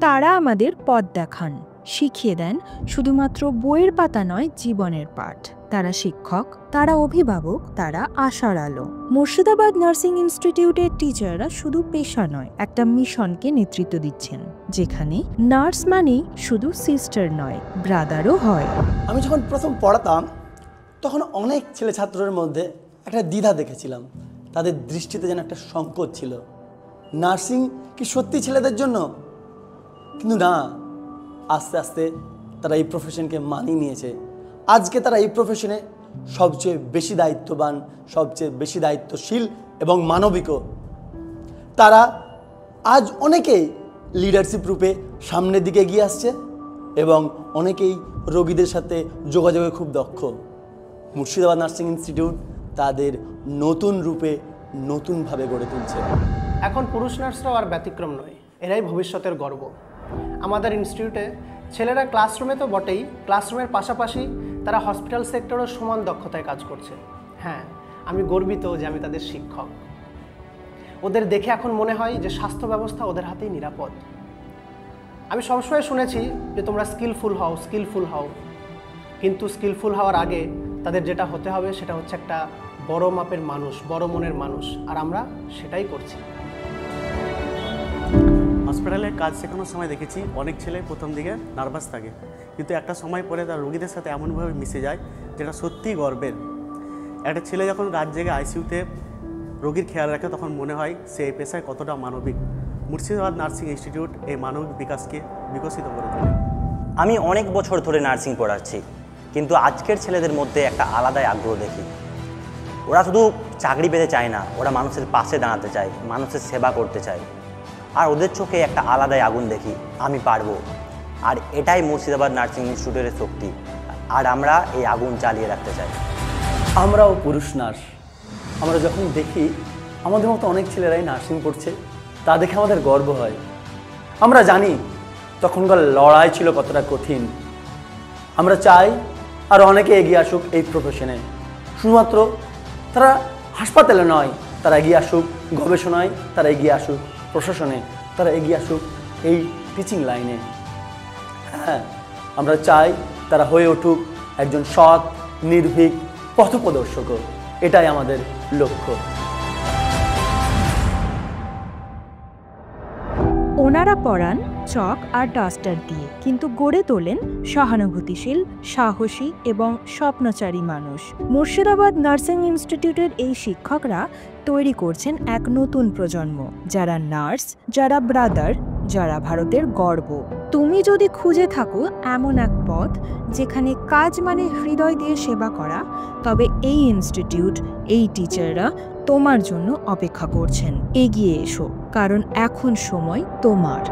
তারা আমাদের পথ দেখান, শিখিয়ে দেন শুধুমাত্র বইয়ের পাতা নয়, জীবনের পাঠ। তারা শিক্ষক, তারা অভিভাবক, তারা আশার আলো। মুর্শিদাবাদ নার্সিং ইনস্টিটিউটের টিচাররা শুধু পেশা নয়, একটা মিশনকে নেতৃত্ব দিচ্ছেন, যেখানে নার্স মানেই শুধু সিস্টার নয়, ব্রাদারও হয়। আমি যখন প্রথম পড়াতাম তখন অনেক ছেলে ছাত্রের মধ্যে একটা দ্বিধা দেখেছিলাম। তাদের দৃষ্টিতে যেন একটা সংকট ছিল। নার্সিং কি সত্যি ছেলেদের জন্য? কিন্তু না, আস্তে আস্তে তারা এই প্রফেশনকে মানিয়ে নিয়েছে। আজকে তারা এই প্রফেশনে সবচেয়ে বেশি দায়িত্ববান, সবচেয়ে বেশি দায়িত্বশীল এবং মানবিকও। তারা আজ অনেকেই লিডারশিপ রূপে সামনের দিকে এগিয়ে আসছে এবং অনেকেই রোগীদের সাথে যোগাযোগে খুব দক্ষ। মুর্শিদাবাদ নার্সিং ইনস্টিটিউট তাদের নতুন রূপে নতুনভাবে গড়ে তুলছে। এখন পুরুষ নার্সরাও আর ব্যতিক্রম নয়, এরাই ভবিষ্যতের গর্ব। আমাদের ইনস্টিটিউটে ছেলেরা ক্লাসরুমে তো বটেই, ক্লাসরুমের পাশাপাশি তারা হসপিটাল সেক্টরও সমান দক্ষতায় কাজ করছে। হ্যাঁ, আমি গর্বিত যে আমি তাদের শিক্ষক। ওদের দেখে এখন মনে হয় যে স্বাস্থ্য ব্যবস্থা ওদের হাতেই নিরাপদ। আমি সবসময় শুনেছি যে তোমরা স্কিলফুল হও, কিন্তু স্কিলফুল হওয়ার আগে তাদের যেটা হতে হবে সেটা হচ্ছে একটা বড় মাপের মানুষ, বড় মনের মানুষ, আর আমরা সেটাই করছি। হসপিটালে কাজ শেখানোর সময় দেখেছি অনেক ছেলে প্রথম দিকে নার্ভাস থাকে, কিন্তু একটা সময় পরে তার রোগীদের সাথে এমনভাবে মিশে যায় যেটা সত্যিই গর্বের। একটা ছেলে যখন রাত জেগে আইসিইউতে রোগীর খেয়াল রাখে তখন মনে হয় সে এই পেশায় কতটা মানবিক। মুর্শিদাবাদ নার্সিং ইনস্টিটিউট এই মানবিক বিকাশকে বিকশিত করে তোলে। আমি অনেক বছর ধরে নার্সিং পড়াচ্ছি, কিন্তু আজকের ছেলেদের মধ্যে একটা আলাদাই আগ্রহ দেখি। ওরা শুধু চাকরি পেতে চায় না, ওরা মানুষের পাশে দাঁড়াতে চায়, মানুষের সেবা করতে চায়। আর ওদের চোখে একটা আলাদাই আগুন দেখি, আমি পারবো। আর এটাই মুর্শিদাবাদ নার্সিং ইনস্টিটিউটের শক্তি, আর আমরা এই আগুন চালিয়ে রাখতে চাই। আমরাও পুরুষ নার্স। আমরা যখন দেখি আমাদের মতো অনেক ছেলেরাই নার্সিং পড়ছে, তা দেখে আমাদের গর্ব হয়। আমরা জানি তখনকার লড়াই ছিল কতটা কঠিন। আমরা চাই আর অনেকে এগিয়ে আসুক এই প্রফেশনে। শুধুমাত্র তারা হাসপাতালে নয়, তারা এগিয়ে আসুক গবেষণায়, তারা এগিয়ে আসুক প্রশাসনে, তারা এগিয়ে আসুক এই টিচিং লাইনে। হ্যাঁ, আমরা চাই তারা হয়ে উঠুক একজন সৎ, নির্ভীক পথপ্রদর্শকও। এটাই আমাদের লক্ষ্য। ওনারা পড়ান চক আর ডাস্টার দিয়ে, কিন্তু গড়ে তোলেন সহানুভূতিশীল, সাহসী এবং স্বপ্নচারী মানুষ। মুর্শিদাবাদ নার্সিং ইনস্টিটিউটের এই শিক্ষকরা তৈরি করছেন এক নতুন প্রজন্ম, যারা নার্স, যারা ব্রাদার, যারা ভারতের গর্ব। তুমি যদি খুঁজে থাকো এমন এক পথ যেখানে কাজ মানে হৃদয় দিয়ে সেবা করা, তবে এই ইনস্টিটিউট, এই টিচাররা তোমার জন্য অপেক্ষা করছেন। এগিয়ে এসো, কারণ এখন সময় তোমার।